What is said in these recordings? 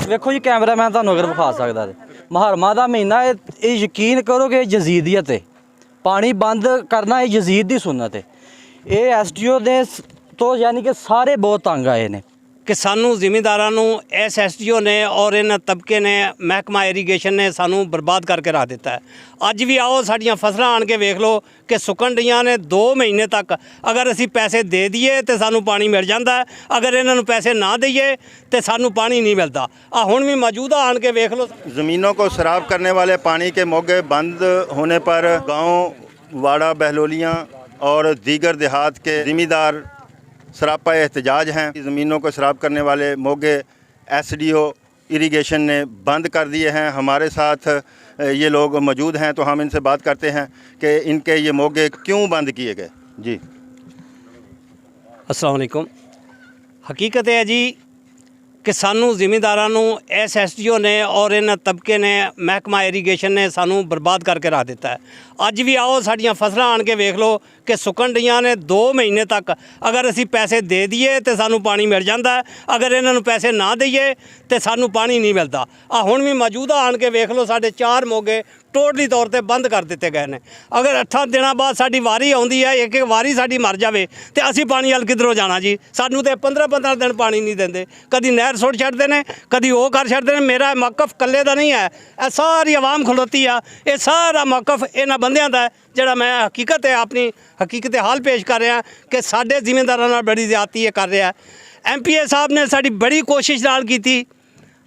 ਵੇਖੋ ਜੀ ਕੈਮਰਾਮੈਨ ਤੁਹਾਨੂੰ ਅਗਰ ਵਿਖਾ ਸਕਦਾ ਮੁਹਰਮਾਂ ਦਾ ਮਹੀਨਾ ਇਹ ਯਕੀਨ ਕਰੋ ਕਿ ਯਜ਼ੀਦੀਅਤ ਹੈ। ਪਾਣੀ ਬੰਦ ਕਰਨਾ ਇਹ ਯਜ਼ੀਦ ਦੀ ਸੁन्नत है। ਇਹ ਐਸਡੀਓ ਦੇ ਤੋਂ ਯਾਨੀ ਕਿ ਸਾਰੇ ਬਹੁਤ ਤੰਗ ਆਏ ਨੇ कि सानू ਜ਼ਿਮੀਂਦਾਰਾਂ ਨੂੰ ਇਸ ਐਸਡੀਓ ਨੇ ਔਰ ਇਹਨਾਂ ਤਬਕੇ ਨੇ ਮਹਿਕਮਾ ਇਰੀਗੇਸ਼ਨ ਨੇ ਸਾਨੂੰ ਬਰਬਾਦ ਕਰਕੇ ਰੱਖ ਦਿੱਤਾ ਹੈ। ਅੱਜ ਵੀ ਆਓ ਸਾਡੀਆਂ ਫਸਲਾਂ ਆਣ ਕੇ ਵੇਖ ਲਓ ਕਿ ਸੁੱਕਣ ਡੀਆਂ ਨੇ 2 ਮਹੀਨੇ ਤੱਕ। ਅਗਰ ਅਸੀਂ ਪੈਸੇ ਦੇ ਦਈਏ ਤੇ ਸਾਨੂੰ ਪਾਣੀ ਮਿਲ ਜਾਂਦਾ, ਅਗਰ ਇਹਨਾਂ ਨੂੰ ਪੈਸੇ ਨਾ ਦਈਏ ਤੇ ਸਾਨੂੰ ਪਾਣੀ नहीं मिलता। ਹੁਣ ਵੀ ਮੌਜੂਦਾ ਆਣ ਕੇ ਵੇਖ ਲਓ। ज़मीनों को सराब करने वाले पानी के मोगे बंद होने पर गाँव वाड़ा बहलोलियाँ और दीगर देहात के ज़िम्मेदार सरापा एहतजाज हैं। ज़मीनों को सराब करने वाले मोगे एसडीओ इरिगेशन ने बंद कर दिए हैं। हमारे साथ ये लोग मौजूद हैं तो हम इनसे बात करते हैं कि इनके ये मोगे क्यों बंद किए गए। जी अस्सलाम वालेकुम। हकीकत है जी कि सानू ਜ਼ਿਮੀਂਦਾਰਾਂ ਨੂੰ ਇਸ ਐਸਡੀਓ ਨੇ ਔਰ ਇਹਨਾਂ ਤਬਕੇ ਨੇ ਮਹਿਕਮਾ ਇਰੀਗੇਸ਼ਨ ਨੇ ਸਾਨੂੰ ਬਰਬਾਦ ਕਰਕੇ ਰੱਖ ਦਿੱਤਾ ਹੈ। ਅੱਜ ਵੀ ਆਓ ਸਾਡੀਆਂ ਫਸਲਾਂ ਆਣ ਕੇ ਵੇਖ ਲਓ ਕਿ ਸੁੱਕਣ ਡੀਆਂ ਨੇ 2 ਮਹੀਨੇ ਤੱਕ। ਅਗਰ ਅਸੀਂ ਪੈਸੇ ਦੇ ਦਈਏ ਤੇ ਸਾਨੂੰ ਪਾਣੀ ਮਿਲ ਜਾਂਦਾ, ਅਗਰ ਇਹਨਾਂ ਨੂੰ ਪੈਸੇ ਨਾ ਦਈਏ ਤੇ ਸਾਨੂੰ ਪਾਣੀ ਨਹੀਂ ਮਿਲਦਾ। ਹੁਣ ਵੀ ਮੌਜੂਦਾ ਆਣ ਕੇ ਵੇਖ ਲਓ ਸਾਡੇ 4 ਮੋਗੇ ਟੋਟਲੀ ਤੌਰ ਤੇ ਬੰਦ ਕਰ ਦਿੱਤੇ ਗਏ ਨੇ। ਅਗਰ 8 ਦਿਨਾਂ ਬਾਅਦ ਸਾਡੀ ਵਾਰੀ ਆਉਂਦੀ ਹੈ, ਇੱਕ ਵਾਰੀ ਸਾਡੀ ਮਰ ਜਾਵੇ ਤੇ ਅਸੀਂ ਪਾਣੀ ਵੱਲ ਕਿੱਧਰੋਂ ਜਾਣਾ ਜੀ। ਸਾਨੂੰ ਤੇ 15 ਦਿਨ ਪਾਣੀ ਨਹੀਂ ਦਿੰਦੇ। ਕਦੀ ਨਹਿਰ ਸੁੱਟ ਛੱਡਦੇ ਨੇ, ਕਦੀ ਉਹ ਕਰ ਛੱਡਦੇ ਨੇ। ਮੇਰਾ ਮੌਕਫ ਇਕੱਲੇ ਦਾ ਨਹੀਂ ਹੈ, ਇਹ ਸਾਰੀ ਆਵਾਮ ਖਲੋਤੀ ਆ। ਇਹ ਸਾਰਾ ਮੌਕਫ ਇਹਨਾਂ ਬੰਦਿਆਂ ਦਾ ਜਿਹੜਾ ਮੈਂ ਹਕੀਕਤ ਹੈ ਆਪਣੀ ਹਕੀਕਤ ਹਾਲ ਪੇਸ਼ ਕਰ ਰਿਹਾ ਕਿ ਸਾਡੇ ਜ਼ਿਮੀਂਦਾਰਾਂ ਨਾਲ ਬੜੀ ਜ਼ਿਆਦਤੀ ਇਹ ਕਰ ਰਿਹਾ। MPA ਸਾਹਿਬ ਨੇ ਸਾਡੀ ਬੜੀ ਕੋਸ਼ਿਸ਼ ਨਾਲ ਕੀਤੀ।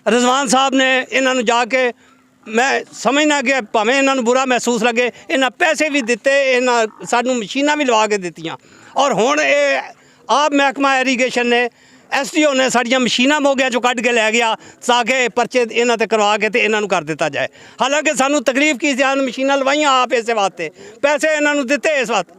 ਰਿਜ਼ਵਾਨ ਸਾਹਿਬ ਨੇ ਇਹਨਾਂ ਨੂੰ ਜਾ ਕੇ मैं समझना कि भावें इन्होंने बुरा महसूस लगे, इन्हें पैसे भी दिते, इन्हें सानू मशीनां भी लवा के दित्तियां। और हुण आप महकमा इरीगेशन ने SDO ने साड़ियाँ मशीनां मोगियां चों कढ़ के लै गया ताकि परचे इन्हां ते करवा के ते इन्हां नूं कर दिता जाए। हालांकि सानू तकलीफ की जान मशीनां लवाइयां आप इस वास्ते, पैसे इन्हां नूं दिते इस वास्ते।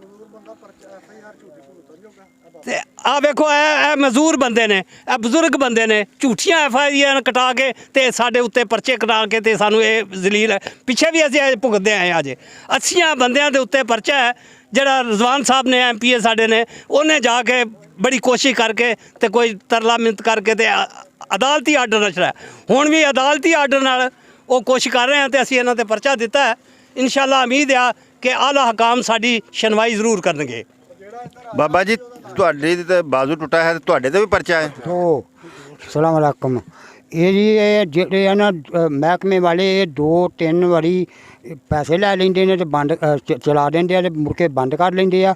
ਤੇ ਆ ਵੇਖੋ ਇਹ ਮਜ਼ਦੂਰ ਬੰਦੇ ਨੇ, ਇਹ ਬਜ਼ੁਰਗ ਬੰਦੇ ਨੇ, ਝੂਠੀਆਂ FIR ਕਟਾ ਕੇ ਤੇ ਸਾਡੇ ਉੱਤੇ ਪਰਚੇ ਕਟਾ ਕੇ ਤੇ ਸਾਨੂੰ ਇਹ ਜ਼ਲੀਲ ਪਿੱਛੇ ਵੀ ਅਸੀਂ ਭੁਗਤਦੇ ਆਏ ਅੱਜ 80 ਬੰਦਿਆਂ ਦੇ ਉੱਤੇ ਪਰਚਾ ਹੈ। ਜਿਹੜਾ ਰਿਜ਼ਵਾਨ ਸਾਹਿਬ ਨੇ MPA ਸਾਡੇ ਨੇ ਉਹਨੇ ਜਾ ਕੇ ਬੜੀ ਕੋਸ਼ਿਸ਼ ਕਰਕੇ ਤੇ ਕੋਈ ਤਰਲਾ ਮਿੰਤ ਕਰਕੇ ਤੇ ਅਦਾਲਤੀ ਆਰਡਰ ਰਚਿਆ। ਹੁਣ ਵੀ ਅਦਾਲਤੀ ਆਰਡਰ ਨਾਲ ਉਹ ਕੋਸ਼ਿਸ਼ ਕਰ ਰਹੇ ਹਾਂ ਤੇ ਅਸੀਂ ਇਹਨਾਂ ਤੇ ਪਰਚਾ ਦਿੱਤਾ ਹੈ। ਇਨਸ਼ਾਅੱਲਾ ਉਮੀਦ ਆ ਕਿ ਆਲਾ ਹਕਾਮ ਸਾਡੀ ਸੁਣਵਾਈ ਜ਼ਰੂਰ ਕਰਨਗੇ। बाबा जी ਤੁਹਾਡੇ ਤੇ ਬਾਜ਼ੂ ਟੁੱਟਾ ਹੈ, ਤੁਹਾਡੇ ਤੇ ਵੀ ਪਰਚਾ ਹੈ। ਸਲਾਮ ਅਲੈਕੁਮ। ਇਹ ਜੀ ਇਹ ਜਿਹੜੇ ਆ ਨਾ ਮਹਿਕਮੇ ਵਾਲੇ 2-3 ਵਾਰੀ ਪੈਸੇ ਲੈ ਲੈਂਦੇ ਨੇ ਤੇ ਬੰਦ ਚਲਾ ਦਿੰਦੇ ਆ ਤੇ ਮੁੜ ਕੇ ਬੰਦ ਕਰ ਲੈਂਦੇ ਆ।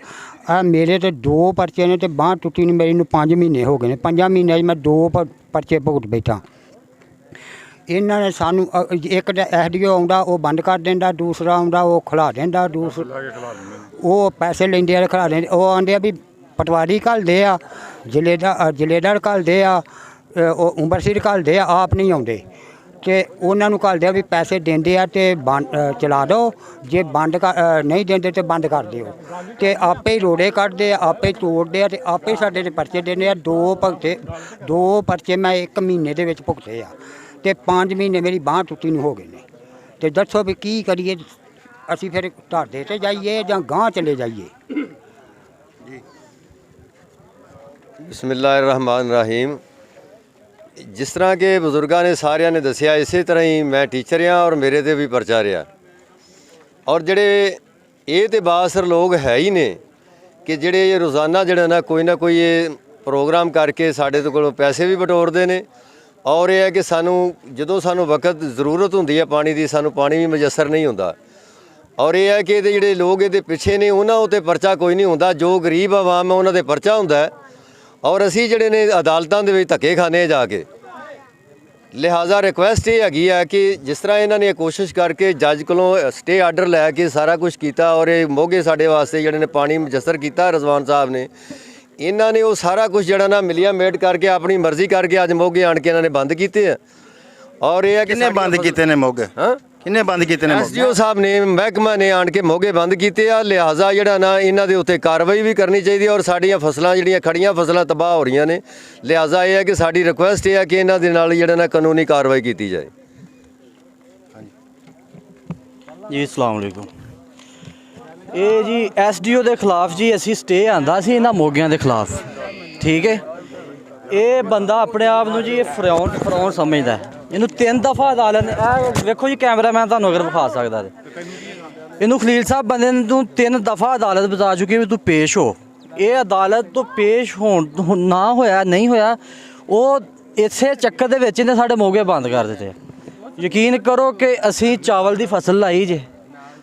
ਮੇਰੇ ਤੇ 2 ਪਰਚੇ ਨੇ ਤੇ ਬਾਂਹ ਟੁੱਟੀ ਨੂੰ ਮੇਰੀ ਨੂੰ 5 ਮਹੀਨੇ ਹੋ ਗਏ ਨੇ। 5 ਮਹੀਨਿਆਂ 'ਚ ਮੈਂ 2 ਪਰਚੇ ਭੁਗਤ ਬੈਠਾ। ਇਹਨਾਂ ਨੇ ਸਾਨੂੰ ਇੱਕ SDO ਆਉਂਦਾ ਉਹ ਬੰਦ ਕਰ ਦਿੰਦਾ, ਦੂਸਰਾ ਆਉਂਦਾ ਉਹ ਖਿਲਾ ਦਿੰਦਾ, ਉਹ ਪੈਸੇ ਲੈਂਦੇ ਆ ਖਿਲਾ ਦਿੰਦੇ। ਉਹ ਆਉਂਦੇ ਆ ਵੀ ਪਟਵਾਰੀ ਘੱਲਦੇ ਆ, ਜਲੇਦਾਰ ਘੱਲਦੇ ਆ, ਉਹ ਉਮਰਸੀਰ ਘੱਲਦੇ ਆ, ਆਪ ਨਹੀਂ ਆਉਂਦੇ। ਅਤੇ ਉਹਨਾਂ ਨੂੰ ਘੱਲਦੇ ਆ ਵੀ ਪੈਸੇ ਦਿੰਦੇ ਆ ਅਤੇ ਚਲਾ ਦਿਓ, ਜੇ ਬੰਦ ਨਹੀਂ ਦਿੰਦੇ ਤਾਂ ਬੰਦ ਕਰ ਦਿਓ। ਅਤੇ ਆਪੇ ਹੀ ਰੋੜੇ ਕੱਢਦੇ ਆ, ਆਪੇ ਤੋੜਦੇ ਆ ਅਤੇ ਆਪੇ ਸਾਡੇ 'ਤੇ ਪਰਚੇ ਦਿੰਦੇ ਆ। 2 ਪਰਚੇ ਮੈਂ 1 ਮਹੀਨੇ ਦੇ ਵਿੱਚ ਭੁਗਤੇ ਆ ਅਤੇ 5 ਮਹੀਨੇ ਮੇਰੀ ਬਾਂਹ ਟੁੱਟੀ ਨੂੰ ਹੋ ਗਏ ਨੇ। ਅਤੇ ਦੱਸੋ ਵੀ ਕੀ ਕਰੀਏ, ਅਸੀਂ ਫਿਰ ਢਾਡੇ 'ਤੇ ਜਾਈਏ ਜਾਂ ਗਾਂਹ ਚਲੇ ਜਾਈਏ। ਬਿਸਮਿਲ੍ਲਾਹਿਰਰਹਿਮਾਨਿਰਰਹੀਮ। ਜਿਸ ਤਰ੍ਹਾਂ ਕਿ ਬਜ਼ੁਰਗਾਂ ਨੇ ਸਾਰਿਆਂ ਨੇ ਦੱਸਿਆ, ਇਸੇ ਤਰ੍ਹਾਂ ਹੀ ਮੈਂ ਟੀਚਰ ਹਾਂ ਔਰ ਮੇਰੇ 'ਤੇ ਵੀ ਪਰਚਾ ਰਿਹਾ। ਔਰ ਜਿਹੜੇ ਇਹ ਤਾਂ ਬਾਅਸਰ ਲੋਕ ਹੈ ਹੀ ਨੇ ਕਿ ਜਿਹੜੇ ਰੋਜ਼ਾਨਾ ਜਿਹੜਾ ਨਾ ਕੋਈ ਇਹ ਪ੍ਰੋਗਰਾਮ ਕਰਕੇ ਸਾਡੇ ਤੋਂ ਕੋਲੋਂ ਪੈਸੇ ਵੀ ਬਟੋਰਦੇ ਨੇ। ਔਰ ਇਹ ਹੈ ਕਿ ਜਦੋਂ ਸਾਨੂੰ ਵਕਤ ਜ਼ਰੂਰਤ ਹੁੰਦੀ ਹੈ ਪਾਣੀ ਦੀ, ਸਾਨੂੰ ਪਾਣੀ ਵੀ ਮੁਯੱਸਰ ਨਹੀਂ ਹੁੰਦਾ। ਔਰ ਇਹ ਹੈ ਕਿ ਇਹਦੇ ਜਿਹੜੇ ਲੋਕ ਇਹਦੇ ਪਿੱਛੇ ਨੇ ਉਹਨਾਂ ਉੱਤੇ ਪਰਚਾ ਕੋਈ ਨਹੀਂ ਹੁੰਦਾ। ਜੋ ਗਰੀਬ ਆਵਾਮ ਹੈ ਉਹਨਾਂ 'ਤੇ ਪਰਚਾ ਹੁੰਦਾ। ਔਰ ਅਸੀਂ ਜਿਹੜੇ ਨੇ ਅਦਾਲਤਾਂ ਦੇ ਵਿੱਚ ਧੱਕੇ ਖਾਣੇ ਜਾ ਕੇ। ਲਿਹਾਜ਼ਾ ਰਿਕੁਐਸਟ ਇਹ ਹੈਗੀ ਆ ਕਿ ਜਿਸ ਤਰ੍ਹਾਂ ਇਹਨਾਂ ਨੇ ਕੋਸ਼ਿਸ਼ ਕਰਕੇ ਜੱਜ ਕੋਲੋਂ ਸਟੇ ਆਰਡਰ ਲੈ ਕੇ ਸਾਰਾ ਕੁਝ ਕੀਤਾ ਔਰ ਇਹ ਮੋਗੇ ਸਾਡੇ ਵਾਸਤੇ ਜਿਹੜੇ ਨੇ ਪਾਣੀ ਮੁਯੱਸਰ ਕੀਤਾ ਰਿਜ਼ਵਾਨ ਸਾਹਿਬ ਨੇ, ਇਹਨਾਂ ਨੇ ਉਹ ਸਾਰਾ ਕੁਝ ਜਿਹੜਾ ਨਾ ਮਿਲੀਆਂ ਮੇਟ ਕਰਕੇ ਆਪਣੀ ਮਰਜ਼ੀ ਕਰਕੇ ਅੱਜ ਮੋਗੇ ਆਣ ਕੇ ਇਹਨਾਂ ਨੇ ਬੰਦ ਕੀਤੇ ਆ। ਔਰ ਇਹ ਹੈ ਕਿ ਕਿੰਨੇ ਬੰਦ ਕੀਤੇ ਨੇ ਮੋਗੇ? ਹਾਂ, ਕਿੰਨੇ ਬੰਦ ਕੀਤੇ ਨੇ? SDO ਸਾਹਿਬ ਨੇ, ਮਹਿਕਮਾ ਨੇ ਆਣ ਕੇ ਮੋਗੇ ਬੰਦ ਕੀਤੇ ਆ। ਲਿਹਾਜ਼ਾ ਜਿਹੜਾ ਨਾ ਇਹਨਾਂ ਦੇ ਉੱਤੇ ਕਾਰਵਾਈ ਵੀ ਕਰਨੀ ਚਾਹੀਦੀ ਔਰ ਸਾਡੀਆਂ ਫਸਲਾਂ ਜਿਹੜੀਆਂ ਖੜੀਆਂ ਫਸਲਾਂ ਤਬਾਹ ਹੋ ਰਹੀਆਂ ਨੇ। ਲਿਹਾਜ਼ਾ ਇਹ ਹੈ ਕਿ ਸਾਡੀ ਰਿਕੁਐਸਟ ਇਹ ਹੈ ਕਿ ਇਹਨਾਂ ਦੇ ਨਾਲ ਜਿਹੜਾ ਨਾ ਕਾਨੂੰਨੀ ਕਾਰਵਾਈ ਕੀਤੀ ਜਾਏ। ਜੀ ਅਸਲਾਮ ਵਾਲੇਕੁਮ। ਇਹ ਜੀ SDO ਦੇ ਖਿਲਾਫ ਜੀ ਅਸੀਂ ਸਟੇ ਆਂਦਾ ਸੀ ਇਹਨਾਂ ਮੋਗਿਆਂ ਦੇ ਖਿਲਾਫ, ਠੀਕ ਹੈ। ਇਹ ਬੰਦਾ ਆਪਣੇ ਆਪ ਨੂੰ ਜੀ ਫਰੌਨ ਸਮਝਦਾ। ਇਹਨੂੰ 3 ਦਫਾ ਅਦਾਲਤ ਨੇ ਇਹ ਵੇਖੋ ਜੀ ਕੈਮਰਾਮੈਨ ਤੁਹਾਨੂੰ ਅਗਰ ਵਿਖਾ ਸਕਦਾ ਤੇ ਇਹਨੂੰ ਖਲੀਲ ਸਾਹਿਬ ਬੰਦੇ ਨੂੰ 3 ਦਫਾ ਅਦਾਲਤ ਬਤਾ ਚੁੱਕੀ ਵੀ ਤੂੰ ਪੇਸ਼ ਹੋ। ਇਹ ਅਦਾਲਤ ਤੋਂ ਪੇਸ਼ ਹੋਣ ਨਾ ਹੋਇਆ ਨਹੀਂ ਹੋਇਆ, ਉਹ ਇਸੇ ਚੱਕਰ ਦੇ ਵਿੱਚ ਇਹਨੇ ਸਾਡੇ ਮੋਗੇ ਬੰਦ ਕਰ ਦਿੱਤੇ। ਯਕੀਨ ਕਰੋ ਕਿ ਅਸੀਂ ਚਾਵਲ ਦੀ ਫਸਲ ਲਾਈ ਜੇ,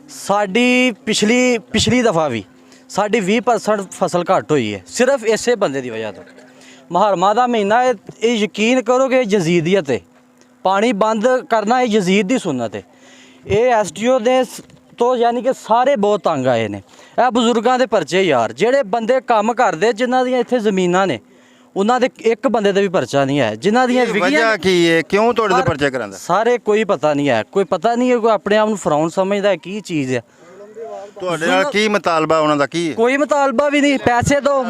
ਸਾਡੀ ਪਿਛਲੀ ਦਫਾ ਵੀ ਸਾਡੀ 20% ਫਸਲ ਘੱਟ ਹੋਈ ਹੈ ਸਿਰਫ ਇਸੇ ਬੰਦੇ ਦੀ ਵਜ੍ਹਾ ਤੋਂ। ਮੁਹਰਮਾਂ ਦਾ ਮਹੀਨਾ ਇਹ ਯਕੀਨ ਕਰੋ ਕਿ ਯਜ਼ੀਦੀਅਤ ਹੈ, ਪਾਣੀ ਬੰਦ ਕਰਨਾ ਇਹ ਯਜ਼ੀਦ ਦੀ ਸੁਨਨਤ ਹੈ। ਇਹ ਐਸਡੀਓ ਦੇ ਤੋਂ ਯਾਨੀ ਕਿ ਸਾਰੇ ਬਹੁਤ ਤੰਗ ਆਏ ਨੇ। ਇਹ ਬਜ਼ੁਰਗਾਂ ਦੇ ਪਰਚੇ ਯਾਰ, ਜਿਹੜੇ ਬੰਦੇ ਕੰਮ ਕਰਦੇ ਜਿਨ੍ਹਾਂ ਦੀਆਂ ਇੱਥੇ ਜ਼ਮੀਨਾਂ ਨੇ ਉਹਨਾਂ ਦੇ ਇੱਕ ਬੰਦੇ ਦਾ ਵੀ ਪਰਚਾ ਨਹੀਂ ਹੈ, ਜਿਨ੍ਹਾਂ ਦੀਆਂ ਵਜ੍ਹਾ ਕੀ ਹੈ, ਕਿਉਂ ਤੁਹਾਡੇ ਤੇ ਪਰਚੇ ਕਰਾਂਦਾ? ਸਾਰੇ ਕੋਈ ਪਤਾ ਨਹੀਂ ਹੈ, ਕੋਈ ਪਤਾ ਨਹੀਂ ਹੈ, ਕੋਈ ਆਪਣੇ ਆਪ ਨੂੰ ਫਰਾਉਨ ਸਮਝਦਾ ਹੈ ਕੀ ਚੀਜ਼ ਹੈ। ਤੁਹਾਡੇ ਨਾਲ ਕੀ ਮੁਤਾਲਬਾ ਉਹਨਾਂ ਦਾ ਕੀ ਹੈ? ਕੋਈ ਮੁਤਾਲਬਾ ਵੀ ਨਹੀਂ, ਪੈਸੇ ਦੋ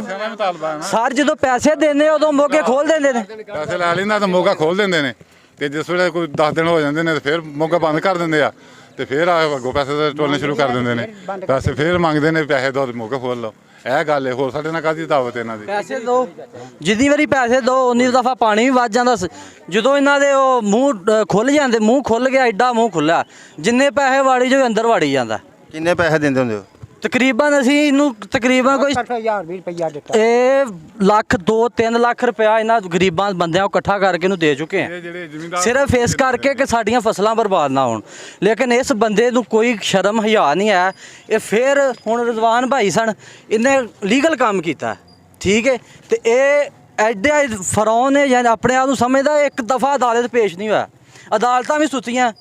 ਸਰ, ਜਦੋਂ ਪੈਸੇ ਦੇਣੇ ਉਦੋਂ ਮੋਗੇ ਖੋਲ ਦਿੰਦੇ ਨੇ। ਪੈਸੇ ਲੈ ਲੈਂਦਾ ਤਾਂ ਮੋਗਾ ਖੋਲ ਦਿੰਦੇ ਨੇ, ਤੇ ਜਿਸ ਵੇਲੇ ਕੋਈ 10 ਦਿਨ ਹੋ ਜਾਂਦੇ ਨੇ ਤੇ ਫਿਰ ਮੋਗਾ ਬੰਦ ਕਰ ਦਿੰਦੇ ਆ, ਤੇ ਫਿਰ ਅੱਗੋਂ ਪੈਸੇ ਟੋਲਣੇ ਸ਼ੁਰੂ ਕਰ ਦਿੰਦੇ ਨੇ। ਪੈਸੇ ਫਿਰ ਮੰਗਦੇ ਨੇ, ਪੈਸੇ ਦੋ ਤੇ ਮੋਗਾ ਖੋਲ ਲਓ। ਇਹ ਗੱਲ ਹੈ, ਹੋਰ ਸਾਡੇ ਨਾਲ ਕਾਹਦੀ ਦਾਵਤ ਇਹਨਾਂ ਦੀ? ਪੈਸੇ ਦੋ, ਜਿੰਨੀ ਵਾਰੀ ਪੈਸੇ ਦੋ ਉਨੀ ਦਫਾ ਪਾਣੀ ਵੀ ਵੱਜ ਜਾਂਦਾ। ਜਦੋਂ ਇਹਨਾਂ ਦੇ ਉਹ ਮੂੰਹ ਖੁੱਲ ਜਾਂਦੇ, ਮੂੰਹ ਖੁੱਲ ਗਿਆ, ਐਡਾ ਮੂੰਹ ਖੁੱਲਿਆ, ਜਿੰਨੇ ਪੈਸੇ ਵਾੜੀ ਜੋ ਅੰਦਰ ਵਾੜੀ ਜਾਂਦਾ। ਕਿੰਨੇ ਪੈਸੇ ਦਿੰਦੇ ਹੁੰਦੇ ਹੋ? ਤਕਰੀਬਨ ਅਸੀਂ ਇਹਨੂੰ ਤਕਰੀਬਨ ਕੋਈ 10,000 ਰੁਪਇਆ ਦਿੱਤਾ। ਇਹ ਲੱਖ 2-3 ਲੱਖ ਰੁਪਇਆ ਇਹਨਾਂ ਗਰੀਬਾਂ ਬੰਦਿਆਂ ਨੂੰ ਇਕੱਠਾ ਕਰਕੇ ਇਹਨੂੰ ਦੇ ਚੁੱਕੇ ਆ, ਜਿਹੜੇ ਜ਼ਿਮੀਂਦਾਰ ਸਿਰਫ ਇਸ ਕਰਕੇ ਕਿ ਸਾਡੀਆਂ ਫਸਲਾਂ ਬਰਬਾਦ ਨਾ ਹੋਣ। ਲੇਕਿਨ ਇਸ ਬੰਦੇ ਨੂੰ ਕੋਈ ਸ਼ਰਮ ਹਿਆ ਨਹੀਂ ਹੈ। ਇਹ ਫਿਰ ਹੁਣ ਰਿਜ਼ਵਾਨ ਭਾਈ ਸਨ, ਇਹਨੇ ਲੀਗਲ ਕੰਮ ਕੀਤਾ, ਠੀਕ ਹੈ, ਤੇ ਇਹ ਐਡੇ ਫਰੌਨ ਨੇ ਯਾਨੀ ਆਪਣੇ ਆਪ ਨੂੰ ਸਮਝਦਾ। ਇੱਕ ਦਫਾ ਅਦਾਲਤ ਪੇਸ਼ ਨਹੀਂ ਹੋਇਆ, ਅਦਾਲਤਾਂ ਵੀ ਸੁੱਤੀਆਂ।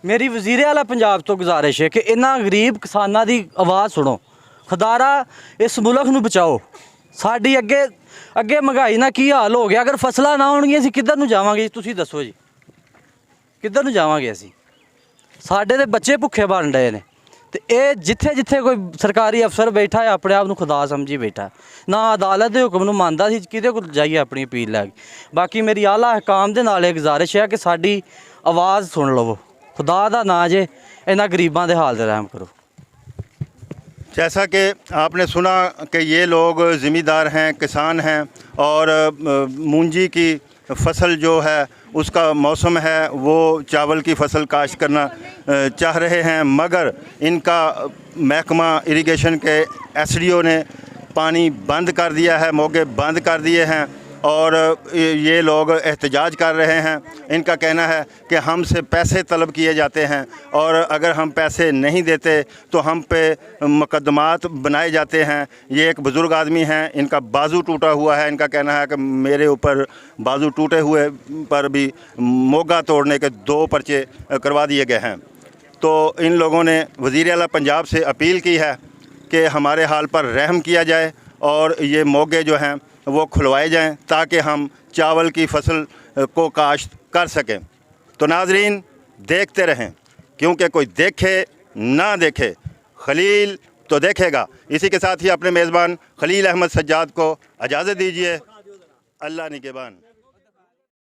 ਮੇਰੀ ਵਜ਼ੀਰੇ ਵਾਲਾ ਪੰਜਾਬ ਤੋਂ ਗੁਜ਼ਾਰਿਸ਼ ਹੈ ਕਿ ਇਹਨਾਂ ਗਰੀਬ ਕਿਸਾਨਾਂ ਦੀ ਆਵਾਜ਼ ਸੁਣੋ, ਖੁਦਾਰਾ ਇਸ ਮੁਲਕ ਨੂੰ ਬਚਾਓ। ਸਾਡੀ ਅੱਗੇ ਮਹਿੰਗਾਈ ਨਾਲ ਕੀ ਹਾਲ ਹੋ ਗਿਆ। ਅਗਰ ਫਸਲਾਂ ਨਾ ਹੋਣਗੀਆਂ ਅਸੀਂ ਕਿੱਧਰ ਨੂੰ ਜਾਵਾਂਗੇ? ਤੁਸੀਂ ਦੱਸੋ ਜੀ, ਕਿੱਧਰ ਨੂੰ ਜਾਵਾਂਗੇ ਅਸੀਂ? ਸਾਡੇ ਦੇ ਬੱਚੇ ਭੁੱਖੇ ਬਣ ਰਹੇ ਨੇ, ਤੇ ਇਹ ਜਿੱਥੇ ਕੋਈ ਸਰਕਾਰੀ ਅਫਸਰ ਬੈਠਾ ਹੈ ਆਪਣੇ ਆਪ ਨੂੰ ਖੁਦਾ ਸਮਝੀ ਬੈਠਾ, ਨਾ ਅਦਾਲਤ ਦੇ ਹੁਕਮ ਨੂੰ ਮੰਨਦਾ ਸੀ। ਕਿਹਦੇ ਕੋਲ ਜਾਈਏ ਆਪਣੀ ਅਪੀਲ ਲੈ ਕੇ? ਬਾਕੀ ਮੇਰੀ ਆਲਾ ਹਕਾਮ ਦੇ ਨਾਲ ਇਹ ਗੁਜ਼ਾਰਿਸ਼ ਹੈ ਕਿ ਸਾਡੀ ਆਵਾਜ਼ ਸੁਣ ਲਵੋ, खुदा दा ना जे इन्हां गरीबां दे हाल दे रहम करो। जैसा कि आपने सुना कि ये लोग ज़िम्मेदार हैं, किसान हैं, और मूंजी की फसल जो है उसका मौसम है, वो चावल की फसल काश्त करना चाह रहे हैं, मगर इनका महकमा इरिगेशन के एसडीओ ने पानी बंद कर दिया है, मोगे बंद कर दिए हैं, और ये लोग एहतजाज कर रहे हैं। इनका कहना है कि हमसे पैसे तलब किए जाते हैं, और अगर हम पैसे नहीं देते तो हम पे मुकदमात बनाए जाते हैं। ये एक बुज़ुर्ग आदमी हैं, इनका बाजू टूटा हुआ है। इनका कहना है कि मेरे ऊपर बाजू टूटे हुए पर भी मोगा तोड़ने के 2 पर्चे करवा दिए गए हैं। तो इन लोगों ने वज़ीर आला पंजाब से अपील की है कि हमारे हाल पर रहम किया जाए और ये मोगे जो हैं वो खुलवाए जाएं, ताकि हम चावल की फसल को काश्त कर सकें। तो नाजरीन देखते रहें, क्योंकि कोई देखे ना देखे खलील तो देखेगा। इसी के साथ ही अपने मेज़बान खलील अहमद सज्जाद को इजाज़त दीजिए। अल्लाह निगहबान।